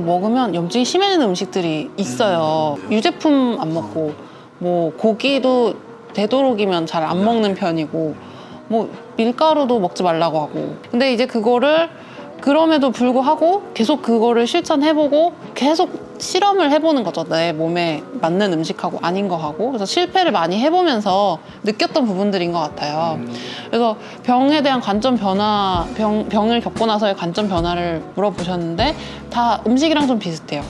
먹으면 염증이 심해지는 음식들이 있어요. 유제품 안 먹고 뭐 고기도 되도록이면 잘 안 먹는 편이고 뭐 밀가루도 먹지 말라고 하고. 근데 이제 그거를 그럼에도 불구하고 계속 그거를 실천해보고 계속 실험을 해보는 거죠. 내 몸에 맞는 음식하고 아닌 거하고. 그래서 실패를 많이 해보면서 느꼈던 부분들인 것 같아요. 그래서 병에 대한 관점 변화, 병을 겪고 나서의 관점 변화를 물어보셨는데 다 음식이랑 좀 비슷해요.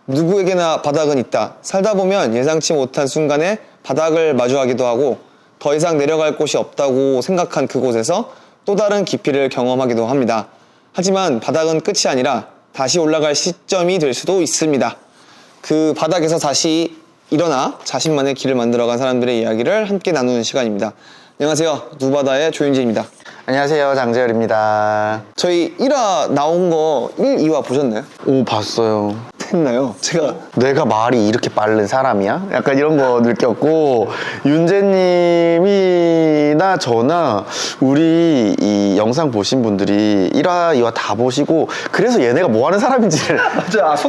누구에게나 바닥은 있다. 살다 보면 예상치 못한 순간에 바닥을 마주하기도 하고 더 이상 내려갈 곳이 없다고 생각한 그곳에서 또 다른 깊이를 경험하기도 합니다. 하지만 바닥은 끝이 아니라 다시 올라갈 시점이 될 수도 있습니다. 그 바닥에서 다시 일어나 자신만의 길을 만들어간 사람들의 이야기를 함께 나누는 시간입니다. 안녕하세요. 누바다의 조윤지입니다. 안녕하세요, 장재열입니다. 저희 1화 나온 거 1, 2화 보셨나요? 오, 봤어요. 했나요? 제가 내가 말이 이렇게 빠른 사람이야? 약간 이런 거 느꼈고, 윤재님이나 저나 우리 이 영상 보신 분들이 1화, 2화 다 보시고, 그래서 얘네가 뭐 하는 사람인지를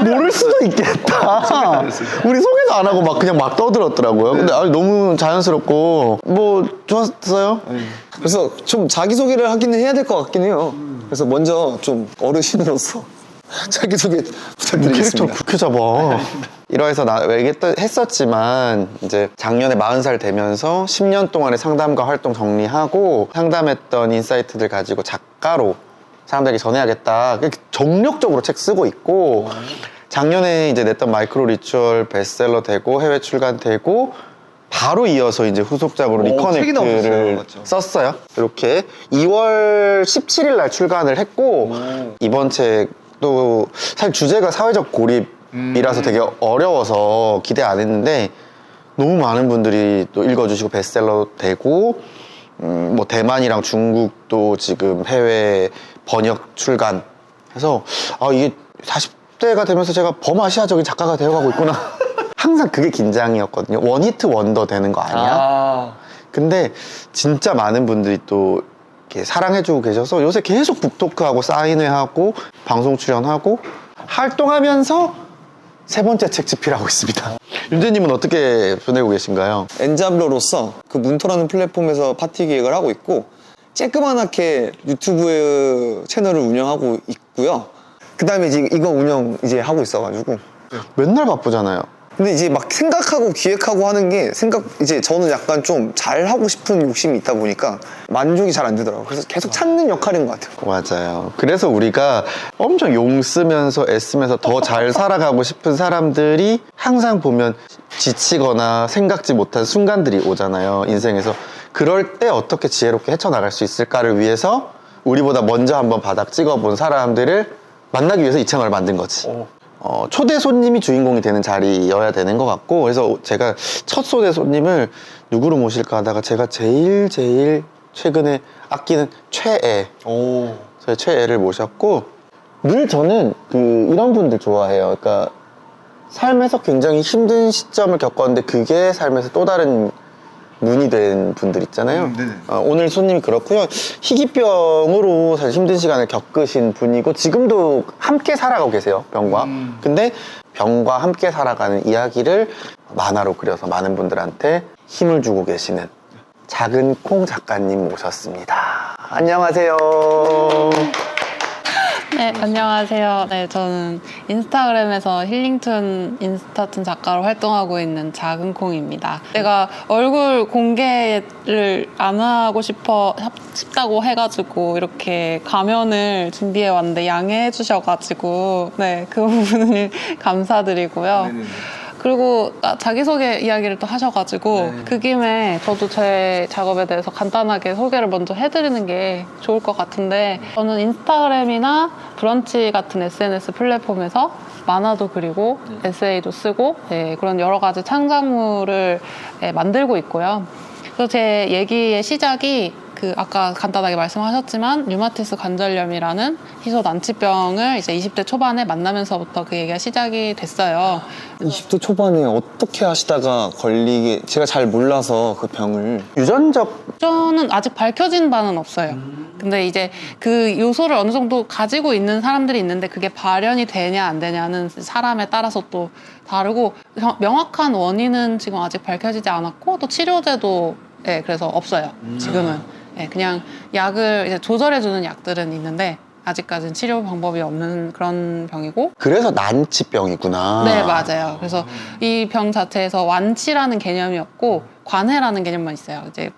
모를 수도 있겠다. 우리 소개도 안 하고 막 그냥 막 떠들었더라고요. 근데 아니, 너무 자연스럽고, 뭐, 좋았어요? 그래서 좀 자기소개를 하기는 해야 될 것 같긴 해요. 그래서 먼저 좀 어르신으로서 자기소개 부탁드리겠습니다. 캐릭터를 그렇게 잡아. 1화에서 얘기했었지만 이제 작년에 40살 되면서 10년 동안의 상담과 활동 정리하고 상담했던 인사이트들 가지고 작가로 사람들에게 전해야겠다. 정력적으로 책 쓰고 있고 작년에 이제 냈던 마이크로 리추얼 베스트셀러 되고 해외 출간되고 바로 이어서 이제 후속작으로 책이 나왔어요. 리커넥트를 맞죠? 썼어요. 이렇게 2월 17일 날 출간을 했고 이번 책도 사실 주제가 사회적 고립이라서 되게 어려워서 기대 안 했는데 너무 많은 분들이 또 읽어주시고 베스트셀러 되고 뭐 대만이랑 중국도 지금 해외 번역 출간 해서 아 이게 40대가 되면서 제가 범아시아적인 작가가 되어가고 있구나. 항상 그게 긴장이었거든요. 원히트 원더 되는 거 아니야? 근데 진짜 많은 분들이 또 이렇게 사랑해주고 계셔서 요새 계속 북토크하고 사인회하고 방송 출연하고 활동하면서 세 번째 책 집필하고 있습니다. 윤재님은 어떻게 보내고 계신가요? 엔잡러로서 그 문토라는 플랫폼에서 파티 기획을 하고 있고 쬐끄만하게 유튜브 채널을 운영하고 있고요. 그 다음에 이제 이거 운영 이제 하고 있어가지고 맨날 바쁘잖아요. 근데 이제 막 생각하고 기획하고 하는 게 이제 저는 약간 좀 잘하고 싶은 욕심이 있다 보니까 만족이 잘 안 되더라고요. 그래서 계속 찾는 역할인 것 같아요. 맞아요. 그래서 우리가 엄청 용 쓰면서 애쓰면서 더 잘 살아가고 싶은 사람들이 항상 보면 지치거나 생각지 못한 순간들이 오잖아요. 인생에서. 그럴 때 어떻게 지혜롭게 헤쳐나갈 수 있을까를 위해서 우리보다 먼저 한번 바닥 찍어본 사람들을 만나기 위해서 이 채널을 만든 거지. 초대 손님이 주인공이 되는 자리여야 되는 것 같고 그래서 제가 첫 초대 손님을 누구로 모실까 하다가 제가 제일 최근에 아끼는 최애 저희 최애를 모셨고 늘 저는 이런 분들 좋아해요. 그러니까 삶에서 굉장히 힘든 시점을 겪었는데 그게 삶에서 또 다른 문이 된 분들 있잖아요. 오늘 손님이 그렇고요. 희귀병으로 사실 힘든 시간을 겪으신 분이고 지금도 함께 살아가고 계세요. 병과. 근데 병과 함께 살아가는 이야기를 만화로 그려서 많은 분들한테 힘을 주고 계시는 작은 콩 작가님 모셨습니다. 안녕하세요. 네, 안녕하세요. 네, 저는 인스타그램에서 힐링툰 인스타툰 작가로 활동하고 있는 작은콩입니다. 내가 얼굴 공개를 안 하고 싶다고 해가지고 이렇게 가면을 준비해 왔는데 양해해 주셔가지고 네, 그 부분을 감사드리고요. 그리고 자기소개 이야기를 또 하셔가지고 그 김에 저도 제 작업에 대해서 간단하게 소개를 먼저 해드리는 게 좋을 것 같은데 저는 인스타그램이나 브런치 같은 SNS 플랫폼에서 만화도 그리고 에세이도 쓰고 그런 여러 가지 창작물을 만들고 있고요. 그래서 제 얘기의 시작이 아까 간단하게 말씀하셨지만 류마티스 관절염이라는 희소 난치병을 이제 20대 초반에 만나면서부터 그 얘기가 시작이 됐어요. 20대 초반에 어떻게 하시다가 걸리게 제가 잘 몰라서 그 병을 유전적 저는 아직 밝혀진 바는 없어요. 근데 이제 그 요소를 어느 정도 가지고 있는 사람들이 있는데 그게 발현이 되냐 안 되냐는 사람에 따라서 또 다르고 명확한 원인은 지금 아직 밝혀지지 않았고 또 치료제도 그래서 없어요. 지금은 그냥 약을 이제 조절해주는 약들은 있는데 아직까지는 치료 방법이 없는 그런 병이고. 그래서 난치병이구나. 네, 맞아요. 그래서 이 병 자체에서 완치라는 개념이 없고 관해라는 개념만 있어요. 이제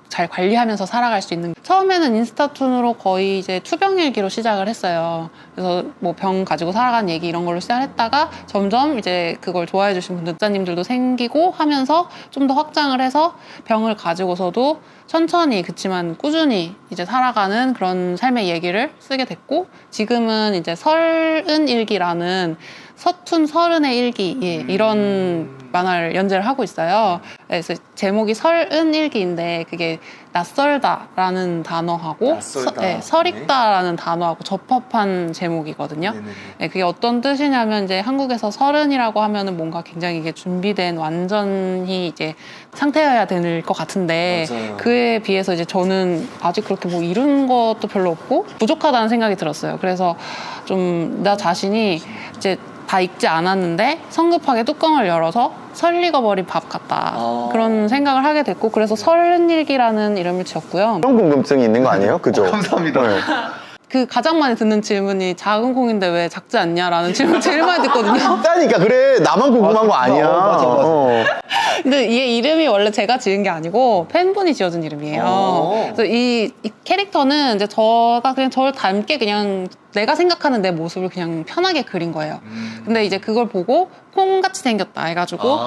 잘 관리하면서 살아갈 수 있는. 처음에는 인스타툰으로 거의 이제 투병일기로 시작을 했어요. 그래서 뭐 병 가지고 살아간 얘기 이런 걸로 시작을 했다가 점점 이제 그걸 좋아해 주신 분들, 독자님들도 생기고 하면서 좀 더 확장을 해서 병을 가지고서도 천천히 그치만 꾸준히 이제 살아가는 그런 삶의 얘기를 쓰게 됐고, 지금은 이제 설은일기라는 서툰 서른의 일기 이런 만화를 연재를 하고 있어요. 그래서 제목이 설은일기인데 그게 낯설다라는 단어하고 설익다라는 단어하고 접합한 제목이거든요. 네, 그게 어떤 뜻이냐면 이제 한국에서 설은이라고 하면은 뭔가 굉장히 이게 준비된 완전히 이제 상태여야 될 것 같은데 맞아요. 그에 비해서 이제 저는 아직 그렇게 뭐 이룬 것도 별로 없고 부족하다는 생각이 들었어요. 그래서 좀 나 자신이 이제 다 익지 않았는데 성급하게 뚜껑을 열어서 설 익어버린 밥 같다. 그런 생각을 하게 됐고 그래서 설은일기라는 이름을 지었고요. 그런 궁금증이 있는 거 아니에요? 그죠? 감사합니다. 네. 그 가장 많이 듣는 질문이 작은 콩인데 왜 작지 않냐라는 질문 제일 많이 듣거든요. 있다니까. 그래, 나만 궁금한 거 아니야. 맞아. 근데 이 이름이 원래 제가 지은 게 아니고 팬분이 지어준 이름이에요. 그래서 이 캐릭터는 이제 저가 그냥 저를 닮게 그냥 내가 생각하는 내 모습을 그냥 편하게 그린 거예요. 근데 이제 그걸 보고 콩같이 생겼다 해가지고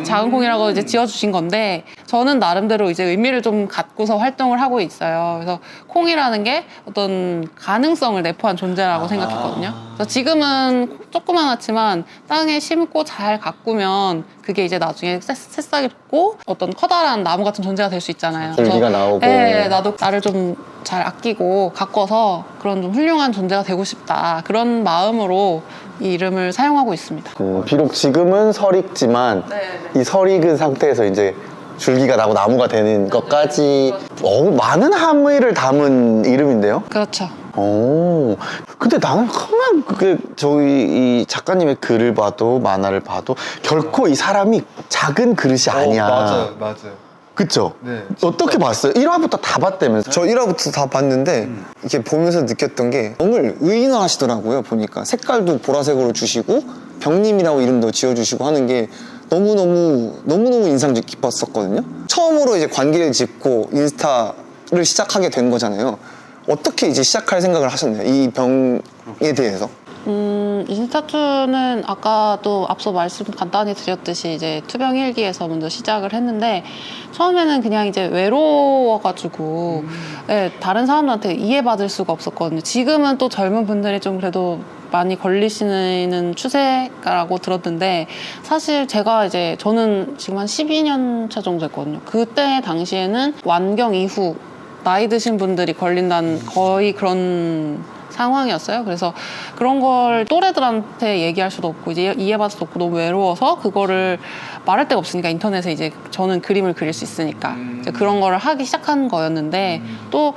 작은 콩이라고 이제 지어주신 건데 저는 나름대로 이제 의미를 좀 갖고서 활동을 하고 있어요. 그래서 콩이라는 게 어떤 가능성을 내포한 존재라고 생각했거든요. 그래서 지금은 조그만하지만 땅에 심고 잘 가꾸면 그게 이제 나중에 새싹이 돋고 어떤 커다란 나무 같은 존재가 될 수 있잖아요. 줄기가 나오고. 네, 나도 나를 좀 잘 아끼고 가꿔서 그런 좀 훌륭한 존재가 되고 싶다. 그런 마음으로 이 이름을 사용하고 있습니다. 비록 지금은 설익지만 이 설익은 상태에서 이제 줄기가 나고 나무가 되는 것까지 많은 함의를 담은 이름인데요? 그렇죠. 오, 근데 나는 항상 저희 이 작가님의 글을 봐도 만화를 봐도 결코 이 사람이 작은 그릇이 아니야. 맞아요. 그쵸? 네. 어떻게 봤어요? 1화부터 다 봤다면서요? 저 1화부터 다 봤는데 이렇게 보면서 느꼈던 게 병을 의인화하시더라고요. 보니까 색깔도 보라색으로 주시고 병님이라고 이름도 지어주시고 하는 게 너무너무 인상 깊었었거든요. 처음으로 이제 관계를 짓고 인스타를 시작하게 된 거잖아요. 어떻게 이제 시작할 생각을 하셨나요? 이 병에 대해서? 인스타툰은 아까도 앞서 말씀 간단히 드렸듯이 이제 투병일기에서 먼저 시작을 했는데 처음에는 그냥 이제 외로워가지고 다른 사람들한테 이해받을 수가 없었거든요. 지금은 또 젊은 분들이 좀 그래도 많이 걸리시는 추세라고 들었는데 사실 제가 이제 저는 지금 한 12년 차 정도 됐거든요. 그때 당시에는 완경 이후 나이 드신 분들이 걸린다는 거의 그런 상황이었어요. 그래서 그런 걸 또래들한테 얘기할 수도 없고 이제 이해받을 수도 없고 너무 외로워서 그거를 말할 데가 없으니까 인터넷에 이제 저는 그림을 그릴 수 있으니까 이제 그런 거를 하기 시작한 거였는데 또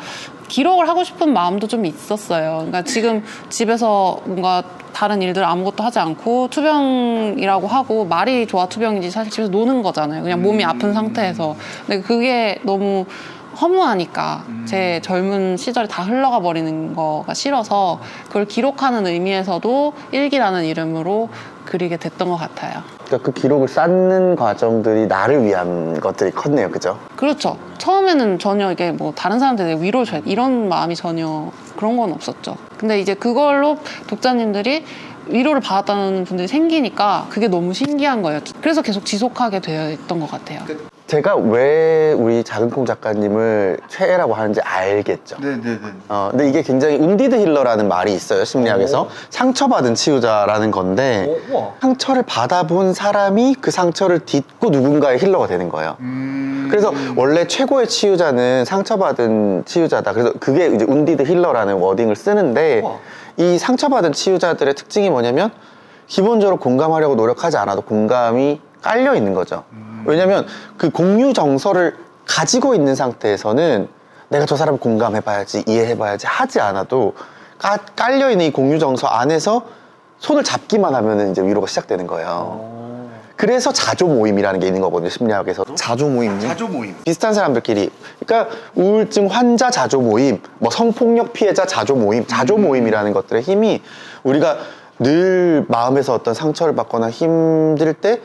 기록을 하고 싶은 마음도 좀 있었어요. 그러니까 지금 집에서 뭔가 다른 일들 아무것도 하지 않고 투병이라고 하고 말이 좋아 투병이지 사실 집에서 노는 거잖아요. 그냥 몸이 아픈 상태에서. 근데 그게 너무 허무하니까 제 젊은 시절이 다 흘러가 버리는 거가 싫어서 그걸 기록하는 의미에서도 일기라는 이름으로 그리게 됐던 것 같아요. 그러니까 그 기록을 쌓는 과정들이 나를 위한 것들이 컸네요. 그죠? 그렇죠. 처음에는 전혀 이게 뭐 다른 사람들에게 위로를 줘야 이런 마음이 전혀 그런 건 없었죠. 근데 이제 그걸로 독자님들이 위로를 받았다는 분들이 생기니까 그게 너무 신기한 거예요. 그래서 계속 지속하게 되었던 것 같아요. 제가 왜 우리 작은콩 작가님을 최애라고 하는지 알겠죠. 네네네. 근데 이게 굉장히 운디드 힐러라는 말이 있어요. 심리학에서. 상처받은 치유자라는 건데 상처를 받아본 사람이 그 상처를 딛고 누군가의 힐러가 되는 거예요. 그래서 원래 최고의 치유자는 상처받은 치유자다. 그래서 그게 이제 운디드 힐러라는 워딩을 쓰는데 이 상처받은 치유자들의 특징이 뭐냐면 기본적으로 공감하려고 노력하지 않아도 공감이 깔려 있는 거죠. 왜냐면 그 공유 정서를 가지고 있는 상태에서는 내가 저 사람을 공감해봐야지, 이해해봐야지 하지 않아도 깔려있는 이 공유정서 안에서 손을 잡기만 하면 이제 위로가 시작되는 거예요. 그래서 자조 모임이라는 게 있는 거거든요, 심리학에서. 자조 모임요? 자조 모임. 비슷한 사람들끼리. 그러니까 우울증 환자 자조 모임, 뭐 성폭력 피해자 자조 모임, 자조 모임이라는 것들의 힘이 우리가 늘 마음에서 어떤 상처를 받거나 힘들 때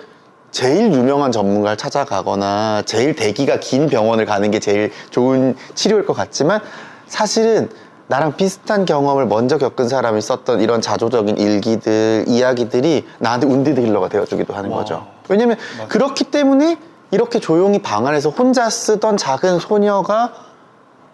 제일 유명한 전문가를 찾아가거나 제일 대기가 긴 병원을 가는 게 제일 좋은 치료일 것 같지만 사실은 나랑 비슷한 경험을 먼저 겪은 사람이 썼던 이런 자조적인 일기들, 이야기들이 나한테 운디드 힐러가 되어주기도 하는 거죠. 왜냐면 그렇기 때문에 이렇게 조용히 방 안에서 혼자 쓰던 작은 소녀가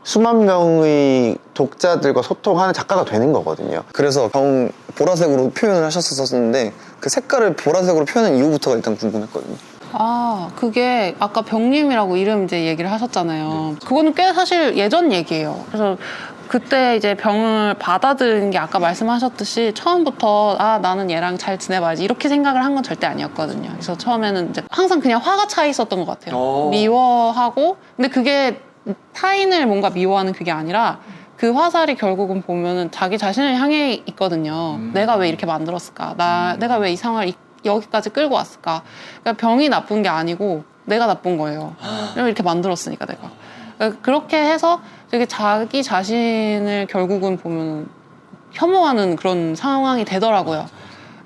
수만 명의 독자들과 소통하는 작가가 되는 거거든요. 그래서 병 보라색으로 표현을 하셨었는데 그 색깔을 보라색으로 표현한 이유부터가 일단 궁금했거든요. 아, 그게 아까 병님이라고 이름 이제 얘기를 하셨잖아요. 그거는 꽤 사실 예전 얘기예요. 그래서 그때 이제 병을 받아들이는 게 아까 말씀하셨듯이 처음부터 아, 나는 얘랑 잘 지내봐야지 이렇게 생각을 한 건 절대 아니었거든요. 그래서 처음에는 이제 항상 그냥 화가 차 있었던 것 같아요. 미워하고, 근데 그게 타인을 뭔가 미워하는 그게 아니라 그 화살이 결국은 보면은 자기 자신을 향해 있거든요. 내가 왜 이렇게 만들었을까? 내가 왜 이 상황을 여기까지 끌고 왔을까? 그러니까 병이 나쁜 게 아니고 내가 나쁜 거예요. 이렇게 만들었으니까 내가. 그러니까 그렇게 해서 되게 자기 자신을 결국은 보면 혐오하는 그런 상황이 되더라고요.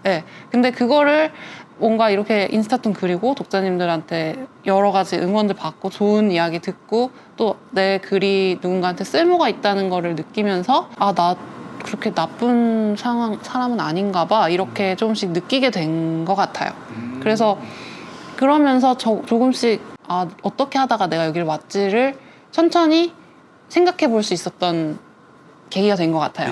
네. 근데 그거를 뭔가 이렇게 인스타툰 그리고 독자님들한테 여러 가지 응원들 받고 좋은 이야기 듣고 또 내 글이 누군가한테 쓸모가 있다는 거를 느끼면서 아, 나 그렇게 나쁜 사람은 아닌가 봐 이렇게 조금씩 느끼게 된 것 같아요. 그래서 그러면서 조금씩 아, 어떻게 하다가 내가 여기를 왔지를 천천히 생각해 볼 수 있었던 계기가 된 것 같아요.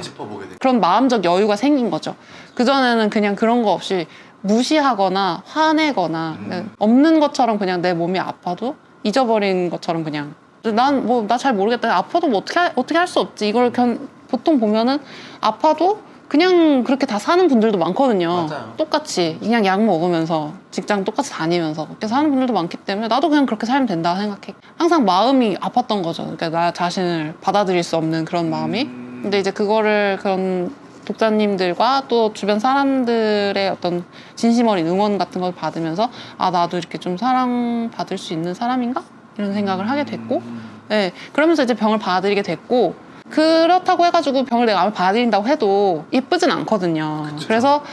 그런 마음적 여유가 생긴 거죠. 그전에는 그냥 그런 거 없이 무시하거나 화내거나 없는 것처럼 그냥 내 몸이 아파도 잊어버린 것처럼 그냥 난 뭐 나 잘 모르겠다. 아파도 뭐 어떻게 할 수 없지. 이걸 보통 보면은 아파도 그냥 그렇게 다 사는 분들도 많거든요. 맞아요. 똑같이 그냥 약 먹으면서 직장 똑같이 다니면서 그렇게 사는 분들도 많기 때문에 나도 그냥 그렇게 살면 된다 생각해. 항상 마음이 아팠던 거죠. 그러니까 나 자신을 받아들일 수 없는 그런 마음이. 근데 이제 그거를 그런 독자님들과 또 주변 사람들의 어떤 진심 어린 응원 같은 걸 받으면서 아, 나도 이렇게 좀 사랑받을 수 있는 사람인가? 이런 생각을 하게 됐고, 네, 그러면서 이제 병을 받아들이게 됐고, 그렇다고 해가지고 병을 내가 아무리 받아들인다고 해도 예쁘진 않거든요. 그쵸. 그래서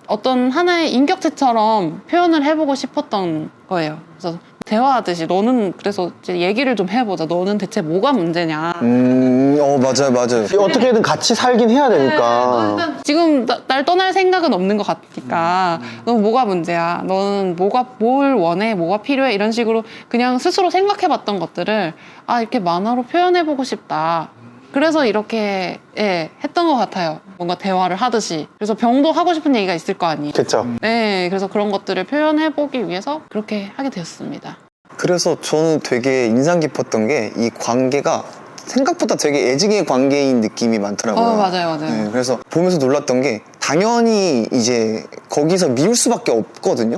어떤 하나의 인격체처럼 표현을 해보고 싶었던 거예요. 그래서 대화하듯이 너는 그래서 이제 얘기를 좀 해보자. 너는 대체 뭐가 문제냐. 맞아요. 어떻게든 같이 살긴 해야 되니까. 네, 지금 날 떠날 생각은 없는 것 같으니까 넌 뭐가 문제야. 너는 뭘 원해. 뭐가 필요해. 이런 식으로 그냥 스스로 생각해봤던 것들을 아, 이렇게 만화로 표현해보고 싶다. 그래서 이렇게 했던 것 같아요. 뭔가 대화를 하듯이. 그래서 병도 하고 싶은 얘기가 있을 거 아니에요. 그쵸. 네, 그래서 그런 것들을 표현해보기 위해서 그렇게 하게 되었습니다. 그래서 저는 되게 인상 깊었던 게 이 관계가 생각보다 되게 애증의 관계인 느낌이 많더라고요. 맞아요. 네, 그래서 보면서 놀랐던 게 당연히 이제 거기서 미울 수밖에 없거든요.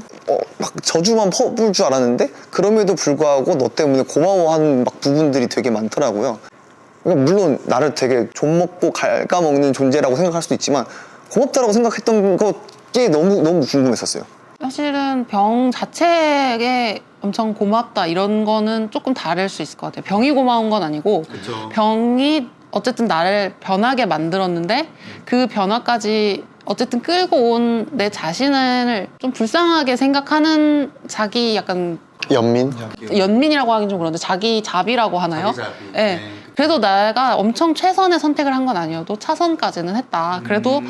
막 저주만 퍼부을 줄 알았는데 그럼에도 불구하고 너 때문에 고마워하는 막 부분들이 되게 많더라고요. 그러니까 물론 나를 되게 좀먹고 갉아먹는 존재라고 생각할 수도 있지만 고맙다라고 생각했던 게 너무 궁금했었어요. 사실은 병 자체에 엄청 고맙다 이런 거는 조금 다를 수 있을 것 같아요. 병이 고마운 건 아니고 그쵸. 병이 어쨌든 나를 변하게 만들었는데 그 변화까지 어쨌든 끌고 온 내 자신을 좀 불쌍하게 생각하는 자기 약간 연민이라고 하긴 좀 그런데 자기 자비라고 하나요? 네. 그래도 내가 엄청 최선의 선택을 한 건 아니어도 차선까지는 했다. 그래도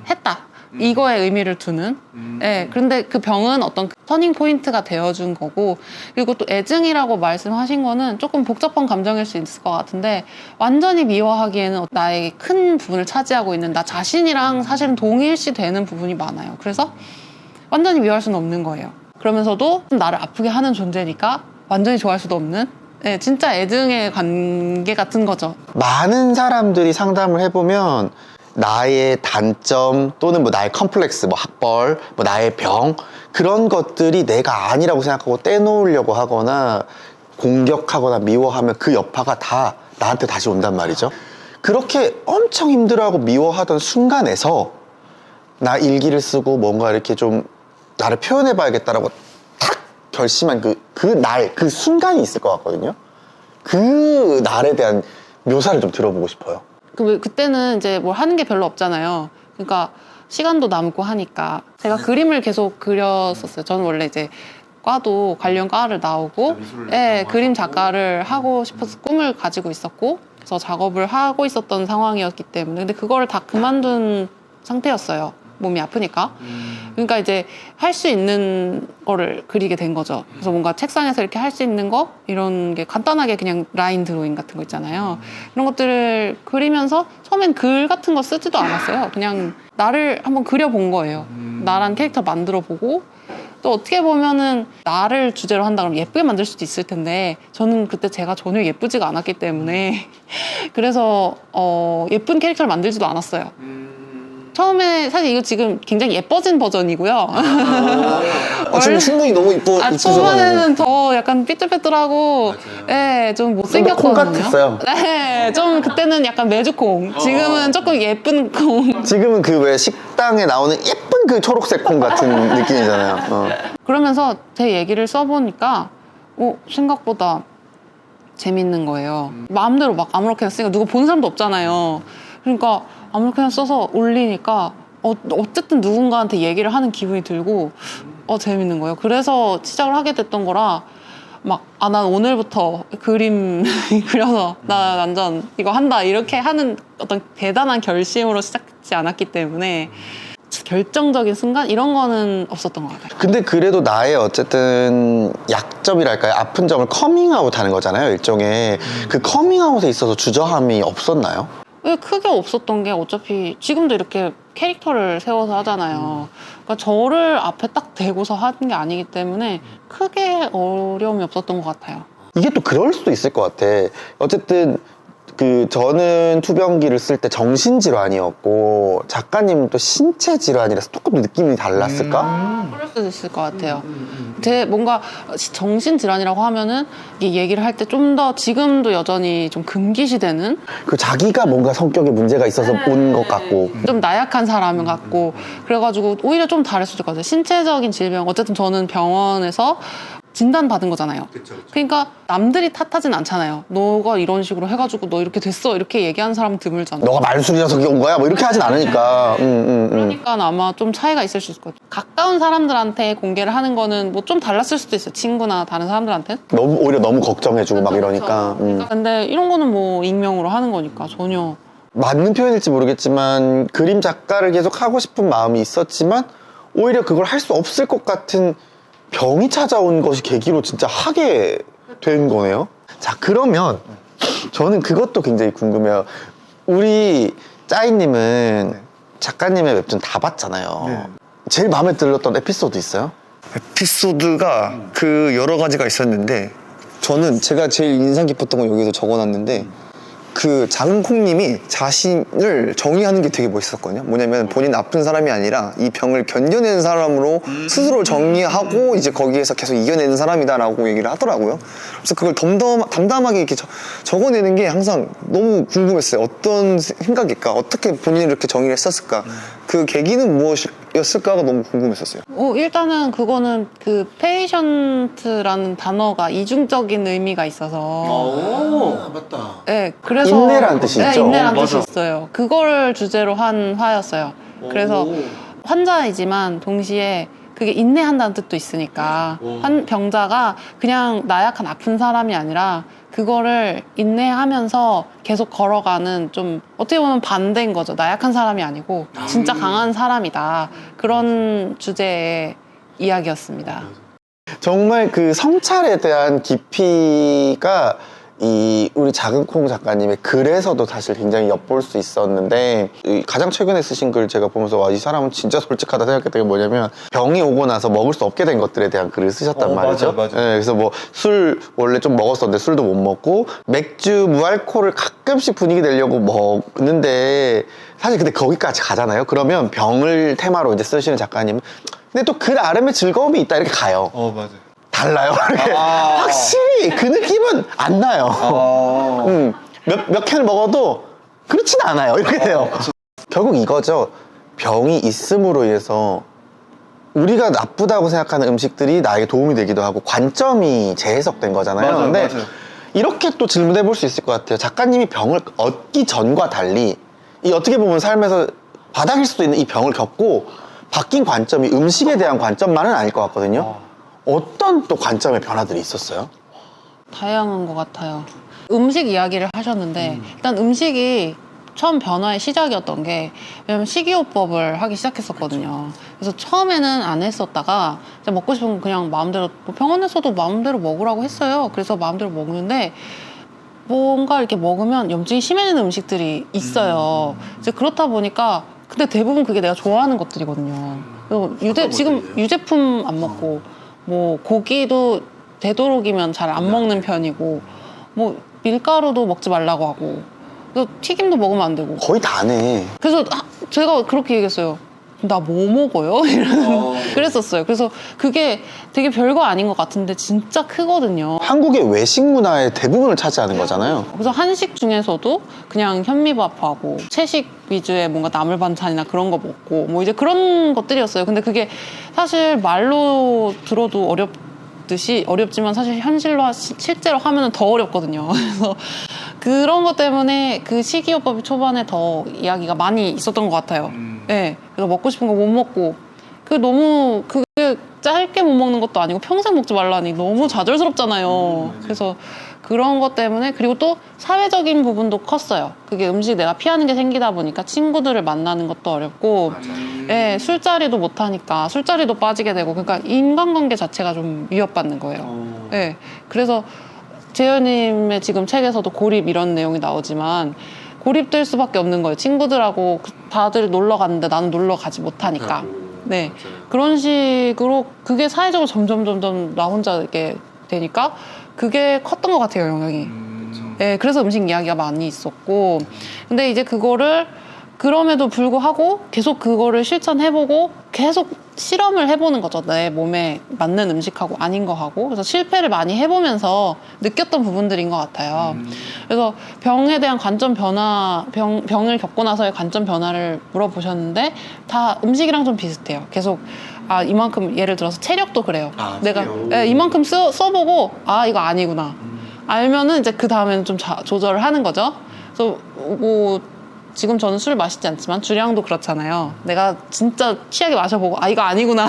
했다. 이거에 의미를 두는. 네. 그런데 그 병은 어떤 터닝 포인트가 되어준 거고, 그리고 또 애증이라고 말씀하신 거는 조금 복잡한 감정일 수 있을 것 같은데 완전히 미워하기에는 나의 큰 부분을 차지하고 있는 나 자신이랑 사실은 동일시 되는 부분이 많아요. 그래서 완전히 미워할 수는 없는 거예요. 그러면서도 나를 아프게 하는 존재니까 완전히 좋아할 수도 없는. 네, 진짜 애증의 관계 같은 거죠. 많은 사람들이 상담을 해보면 나의 단점 또는 뭐 나의 컴플렉스, 뭐 학벌, 뭐 나의 병 그런 것들이 내가 아니라고 생각하고 떼놓으려고 하거나 공격하거나 미워하면 그 여파가 다 나한테 다시 온단 말이죠. 그렇게 엄청 힘들어하고 미워하던 순간에서 나 일기를 쓰고 뭔가 이렇게 좀 나를 표현해봐야겠다라고 탁 결심한 그 순간이 있을 것 같거든요. 그 날에 대한 묘사를 좀 들어보고 싶어요. 그때는 이제 뭘 하는 게 별로 없잖아요. 그러니까 시간도 남고 하니까 제가 그림을 계속 그렸었어요. 저는 원래 이제 과도 관련 과를 나오고 그림 작가를 하고 싶어서 꿈을 가지고 있었고 그래서 작업을 하고 있었던 상황이었기 때문에 근데 그거를 다 그만둔 상태였어요. 몸이 아프니까. 그러니까 이제 할 수 있는 거를 그리게 된 거죠. 그래서 뭔가 책상에서 이렇게 할 수 있는 거 이런 게 간단하게 그냥 라인 드로잉 같은 거 있잖아요. 이런 것들을 그리면서 처음엔 글 같은 거 쓰지도 않았어요. 그냥 나를 한번 그려본 거예요. 나란 캐릭터 만들어 보고 또 어떻게 보면은 나를 주제로 한다 그러면 예쁘게 만들 수도 있을 텐데 저는 그때 제가 전혀 예쁘지가 않았기 때문에 그래서 예쁜 캐릭터를 만들지도 않았어요. 처음에 사실 이거 지금 굉장히 예뻐진 버전이고요. 지금 충분히 너무 이쁘셔가지고. 초반에는 더 약간 삐뚤빼뚤하고, 네, 좀 못생겼거든요. 콩 같았어요. 네, 좀 그때는 약간 메주콩. 지금은 조금 예쁜 콩. 지금은 그 왜 식당에 나오는 예쁜 그 초록색 콩 같은 느낌이잖아요. 그러면서 제 얘기를 써보니까, 생각보다 재밌는 거예요. 마음대로 막 아무렇게나 쓰니까 누가 보는 사람도 없잖아요. 그러니까 아무렇게나 써서 올리니까 어쨌든 누군가한테 얘기를 하는 기분이 들고 재밌는 거예요. 그래서 시작을 하게 됐던 거라 막 난 오늘부터 그림 그려서 나 완전 이거 한다 이렇게 하는 어떤 대단한 결심으로 시작하지 않았기 때문에 결정적인 순간 이런 거는 없었던 것 같아요. 근데 그래도 나의 어쨌든 약점이랄까요? 아픈 점을 커밍아웃 하는 거잖아요, 일종의. 그 커밍아웃에 있어서 주저함이 없었나요? 크게 없었던 게 어차피 지금도 이렇게 캐릭터를 세워서 하잖아요. 그러니까 저를 앞에 딱 대고서 하는 게 아니기 때문에 크게 어려움이 없었던 것 같아요. 이게 또 그럴 수도 있을 것 같아. 어쨌든 저는 투병기를 쓸 때 정신질환이었고 작가님은 또 신체질환이라서 조금 느낌이 달랐을까? 그럴 수도 있을 것 같아요. 뭔가 정신질환이라고 하면은 이게 얘기를 할 때 좀 더 지금도 여전히 좀 금기시되는 자기가 뭔가 성격에 문제가 있어서 온 것 같고 좀 나약한 사람 같고 그래가지고 오히려 좀 다를 수도 있거든요. 신체적인 질병 어쨌든 저는 병원에서 진단받은 거잖아요. 그러니까 남들이 탓하진 않잖아요. 너가 이런 식으로 해가지고 너 이렇게 됐어 이렇게 얘기하는 사람 드물잖아. 너가 말술이라서 온 거야? 뭐 이렇게 하진 않으니까. 그러니까 아마 좀 차이가 있을 수 있을 것 같아요. 가까운 사람들한테 공개를 하는 거는 뭐 좀 달랐을 수도 있어요. 친구나 다른 사람들한테. 오히려 너무 걱정해주고 막 이러니까. 근데 이런 거는 뭐 익명으로 하는 거니까 전혀. 맞는 표현일지 모르겠지만 그림 작가를 계속 하고 싶은 마음이 있었지만 오히려 그걸 할 수 없을 것 같은 병이 찾아온 것이 계기로 진짜 하게 된 거네요. 자, 그러면 저는 그것도 굉장히 궁금해요. 우리 짜이님은 작가님의 웹툰 다 봤잖아요. 제일 마음에 들었던 에피소드 있어요? 에피소드가 여러 가지가 있었는데 제가 제일 인상 깊었던 건 여기서 적어놨는데 작은 콩님이 자신을 정의하는 게 되게 멋있었거든요. 뭐냐면 본인 아픈 사람이 아니라 이 병을 견뎌내는 사람으로 스스로 정의하고 이제 거기에서 계속 이겨내는 사람이다라고 얘기를 하더라고요. 그래서 그걸 담담하게 이렇게 적어내는 게 항상 너무 궁금했어요. 어떤 생각일까? 어떻게 본인이 이렇게 정의를 했었을까? 그 계기는 무엇이었을까가 너무 궁금했었어요. 일단은 그거는 페이션트라는 단어가 이중적인 의미가 있어서. 맞다. 네, 그래서 인내라는 뜻이 있죠? 인내라는 뜻이 맞아. 있어요. 그걸 주제로 한 화였어요. 그래서 환자이지만 동시에 그게 인내한다는 뜻도 있으니까 한 병자가 그냥 나약한 아픈 사람이 아니라 그거를 인내하면서 계속 걸어가는 좀 어떻게 보면 반대인 거죠. 나약한 사람이 아니고 진짜 강한 사람이다. 그런 주제의 이야기였습니다. 정말 그 성찰에 대한 깊이가 우리 작은 콩 작가님의 글에서도 사실 굉장히 엿볼 수 있었는데 가장 최근에 쓰신 글 제가 보면서 와, 이 사람은 진짜 솔직하다 생각했던 게 뭐냐면 병이 오고 나서 먹을 수 없게 된 것들에 대한 글을 쓰셨단 말이죠. 맞아. 네, 그래서 뭐 술 원래 좀 먹었었는데 술도 못 먹고 맥주 무알콜을 가끔씩 분위기 내려고 먹는데 사실 근데 거기까지 가잖아요. 그러면 병을 테마로 이제 쓰시는 작가님은 근데 또 그 나름의 즐거움이 있다 이렇게 가요. 맞아요. 달라요. 확실히 그 느낌은 안 나요. 몇 캔을 먹어도 그렇진 않아요. 이렇게 돼요. 결국 이거죠. 병이 있음으로 인해서 우리가 나쁘다고 생각하는 음식들이 나에게 도움이 되기도 하고 관점이 재해석된 거잖아요. 맞아요, 근데 맞아요. 이렇게 또 질문해 볼 수 있을 것 같아요. 작가님이 병을 얻기 전과 달리 이 어떻게 보면 삶에서 바닥일 수도 있는 이 병을 겪고 바뀐 관점이 음식에 대한 관점만은 아닐 것 같거든요. 어떤 또 관점의 변화들이 있었어요? 다양한 것 같아요. 음식 이야기를 하셨는데 일단 음식이 처음 변화의 시작이었던 게 왜냐면 식이요법을 하기 시작했었거든요. 그래서 처음에는 안 했었다가 이제 먹고 싶은 거 그냥 마음대로 뭐 병원에서도 마음대로 먹으라고 했어요. 그래서 마음대로 먹는데 뭔가 이렇게 먹으면 염증이 심해지는 음식들이 있어요. 이제 그렇다 보니까 근데 대부분 그게 내가 좋아하는 것들이거든요. 그래서 지금 유제품 안 먹고 뭐 고기도 되도록이면 잘 안 먹는 편이고 뭐 밀가루도 먹지 말라고 하고 그래서 튀김도 먹으면 안 되고 거의 다네. 그래서 제가 그렇게 얘기했어요. 나 뭐 먹어요? 그랬었어요. 그래서 그게 되게 별거 아닌 것 같은데 진짜 크거든요. 한국의 외식 문화의 대부분을 차지하는 거잖아요. 그래서 한식 중에서도 그냥 현미밥하고 채식 위주의 뭔가 나물 반찬이나 그런 거 먹고 뭐 이제 그런 것들이었어요. 근데 그게 사실 말로 들어도 어렵지만 사실 실제로 하면은 더 어렵거든요. 그래서 그런 것 때문에 그 식이요법이 초반에 더 이야기가 많이 있었던 것 같아요. 네, 그래서 먹고 싶은 거 못 먹고 그게 짧게 못 먹는 것도 아니고 평생 먹지 말라니 너무 좌절스럽잖아요. 그래서 그런 것 때문에 그리고 또 사회적인 부분도 컸어요. 그게 음식 내가 피하는 게 생기다 보니까 친구들을 만나는 것도 어렵고 예, 술자리도 못 하니까 술자리도 빠지게 되고 그러니까 인간관계 자체가 좀 위협받는 거예요. 예, 그래서 재현님의 지금 책에서도 고립 이런 내용이 나오지만 고립될 수밖에 없는 거예요. 친구들하고 다들 놀러 갔는데 나는 놀러 가지 못하니까. 네, 그런 식으로 그게 사회적으로 점점 나 혼자 이렇게 되니까 그게 컸던 것 같아요, 영향이. 네, 그래서 음식 이야기가 많이 있었고 근데 이제 그거를 그럼에도 불구하고 계속 그거를 실천해보고 계속 실험을 해보는 거죠. 내 몸에 맞는 음식하고 아닌 거 하고 그래서 실패를 많이 해보면서 느꼈던 부분들인 것 같아요. 그래서 병에 대한 관점 변화, 병을 겪고 나서의 관점 변화를 물어보셨는데 다 음식이랑 좀 비슷해요. 계속 이만큼 예를 들어서 체력도 그래요. 내가 이만큼 써보고 이거 아니구나. 알면은 이제 그 다음에는 좀 조절을 하는 거죠. 그래서 뭐 지금 저는 술 마시지 않지만 주량도 그렇잖아요. 내가 진짜 취하게 마셔보고 이거 아니구나.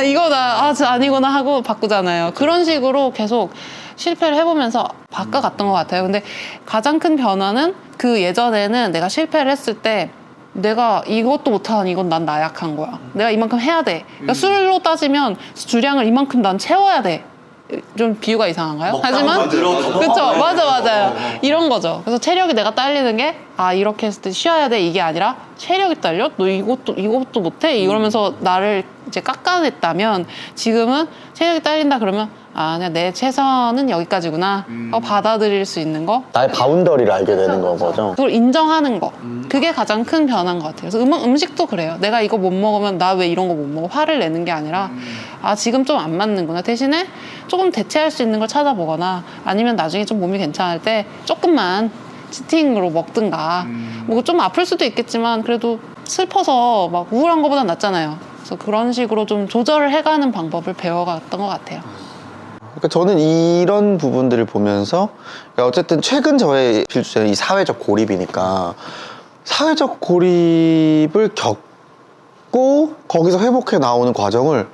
이거다. 저 아니구나 하고 바꾸잖아요. 그런 식으로 계속 실패를 해보면서 바꿔갔던 것 같아요. 근데 가장 큰 변화는 그 예전에는 내가 실패를 했을 때 내가 이것도 못하는 이건 난 나약한 거야. 내가 이만큼 해야 돼. 그러니까 술로 따지면 주량을 이만큼 난 채워야 돼. 좀 비유가 이상한가요? 하지만 그쵸, 맞아요. 이런 거죠. 그래서 체력이 내가 딸리는 게 이렇게 했을 때 쉬어야 돼 이게 아니라 체력이 딸려? 너 이것도 못해? 이러면서 나를 이제 깎아냈다면 지금은 체력이 딸린다 그러면 그냥 내 최선은 여기까지구나 받아들일 수 있는 거 나의 바운더리를 알게 되는 거죠. 그걸 인정하는 거 그게 가장 큰 변화인 것 같아요. 그래서 음식도 그래요. 내가 이거 못 먹으면 나 왜 이런 거 못 먹어? 화를 내는 게 아니라 지금 좀 안 맞는구나. 대신에 조금 대체할 수 있는 걸 찾아보거나 아니면 나중에 좀 몸이 괜찮을 때 조금만 치팅으로 먹든가 뭐 좀 아플 수도 있겠지만 그래도 슬퍼서 막 우울한 것보단 낫잖아요. 그래서 그런 식으로 좀 조절을 해가는 방법을 배워갔던 것 같아요. 그러니까 저는 이런 부분들을 보면서 그러니까 어쨌든 최근 저의 필주제는 이 사회적 고립이니까 사회적 고립을 겪고 거기서 회복해 나오는 과정을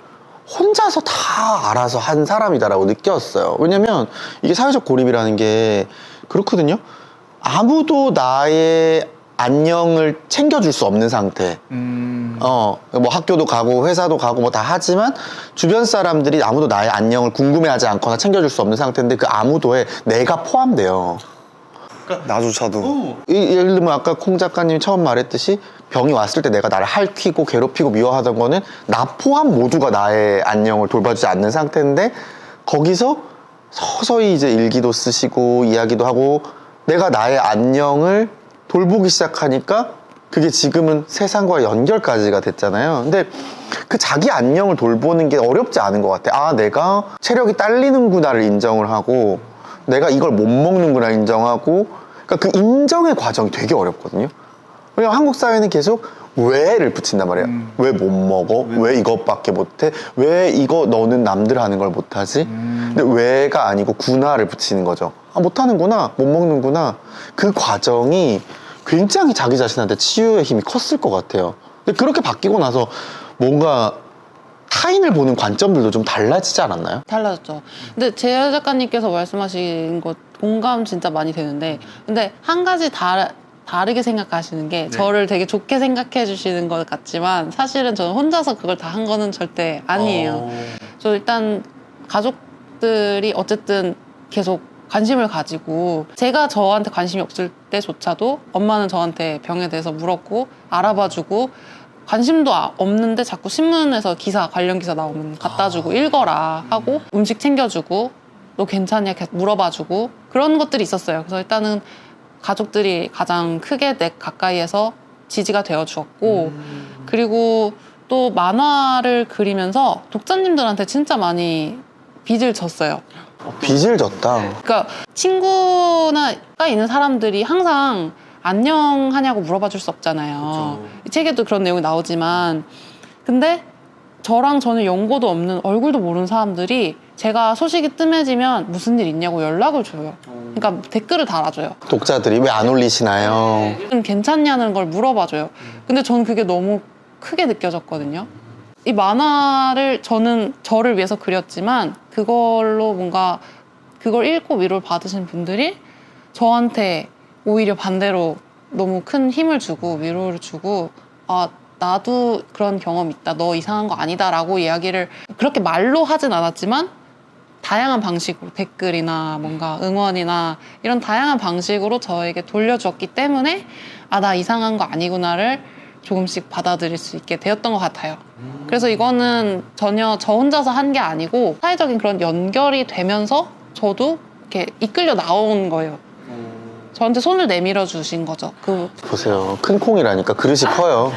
혼자서 다 알아서 한 사람이다라고 느꼈어요. 왜냐면 이게 사회적 고립이라는 게 그렇거든요. 아무도 나의 안녕을 챙겨줄 수 없는 상태. 뭐 학교도 가고 회사도 가고 뭐 다 하지만 주변 사람들이 아무도 나의 안녕을 궁금해하지 않거나 챙겨줄 수 없는 상태인데 그 아무도에 내가 포함돼요. 나조차도. 예를 들면 아까 콩 작가님이 처음 말했듯이 병이 왔을 때 내가 나를 핥히고 괴롭히고 미워하던 거는 나 포함 모두가 나의 안녕을 돌봐주지 않는 상태인데 거기서 서서히 이제 일기도 쓰시고 이야기도 하고 내가 나의 안녕을 돌보기 시작하니까 그게 지금은 세상과의 연결까지가 됐잖아요. 근데 그 자기 안녕을 돌보는 게 어렵지 않은 것 같아. 내가 체력이 딸리는구나를 인정을 하고 내가 이걸 못 먹는구나 인정하고 그러니까 그 인정의 과정이 되게 어렵거든요. 왜냐면 한국 사회는 계속 왜를 붙인단 말이에요. 왜 못 먹어? 왜 이것밖에 못해? 왜 이거 너는 남들 하는 걸 못하지? 근데 왜가 아니고 구나를 붙이는 거죠. 아, 못하는구나, 못 먹는구나. 그 과정이 굉장히 자기 자신한테 치유의 힘이 컸을 것 같아요. 근데 그렇게 바뀌고 나서 뭔가 타인을 보는 관점들도 좀 달라지지 않았나요? 달라졌죠. 근데 재 작가님께서 말씀하신 것 공감 진짜 많이 되는데, 근데 한 가지 다르게 생각하시는 게 저를 되게 좋게 생각해 주시는 것 같지만 사실은 저는 혼자서 그걸 다 한 거는 절대 아니에요. 저 일단 가족들이 어쨌든 계속 관심을 가지고, 제가 저한테 관심이 없을 때조차도 엄마는 저한테 병에 대해서 물었고 알아봐주고, 관심도 없는데 자꾸 신문에서 관련 기사 나오면 갖다주고 읽어라 하고, 음식 챙겨주고, 너 괜찮냐 계속 물어봐주고, 그런 것들이 있었어요. 그래서 일단은 가족들이 가장 크게 내 가까이에서 지지가 되어 주었고, 그리고 또 만화를 그리면서 독자님들한테 진짜 많이 빚을 졌어요. 빚을 졌다. 그러니까 친구가 있는 사람들이 항상 안녕하냐고 물어봐 줄 수 없잖아요. 이 책에도 그런 내용이 나오지만, 근데 저랑 전혀 연고도 없는, 얼굴도 모르는 사람들이 제가 소식이 뜸해지면 무슨 일 있냐고 연락을 줘요. 그러니까 댓글을 달아줘요. 독자들이 왜 안 올리시나요? 좀 괜찮냐는 걸 물어봐줘요. 근데 저는 그게 너무 크게 느껴졌거든요. 이 만화를 저는 저를 위해서 그렸지만, 그걸로 뭔가 그걸 읽고 위로를 받으신 분들이 저한테 오히려 반대로 너무 큰 힘을 주고 위로를 주고, 아, 나도 그런 경험 있다, 너 이상한 거 아니다 라고 이야기를 그렇게 말로 하진 않았지만 다양한 방식으로 댓글이나 뭔가 응원이나 이런 다양한 방식으로 저에게 돌려주었기 때문에, 아, 나 이상한 거 아니구나를 조금씩 받아들일 수 있게 되었던 것 같아요. 그래서 이거는 전혀 저 혼자서 한 게 아니고 사회적인 그런 연결이 되면서 저도 이렇게 이끌려 나온 거예요. 저한테 손을 내밀어 주신 거죠. 보세요. 큰 콩이라니까 그릇이 커요.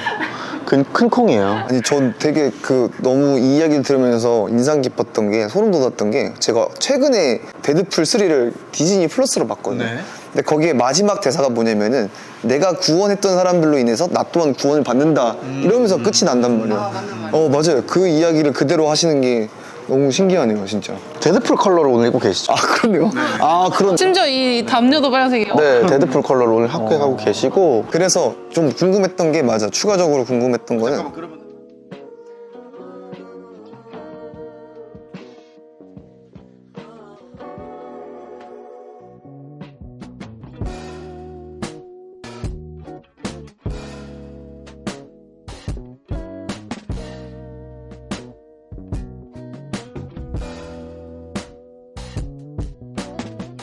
큰 콩이에요. 아니 전 되게 너무 이 이야기를 들으면서 인상 깊었던 게, 소름 돋았던 게, 제가 최근에 데드풀 3를 디즈니 플러스로 봤거든요. 근데 거기에 마지막 대사가 뭐냐면은, 내가 구원했던 사람들로 인해서 나 또한 구원을 받는다 이러면서 끝이 난단 말이에요. 맞아요. 그 이야기를 그대로 하시는 게 너무 신기하네요, 진짜. 데드풀 컬러를 오늘 입고 계시죠? 아, 그렇네요. 아, 그런. 심지어 이 담요도 빨간색이에요. 네, 데드풀 컬러를 오늘 합격하고 계시고. 그래서 좀 궁금했던 게, 맞아, 추가적으로 궁금했던 거는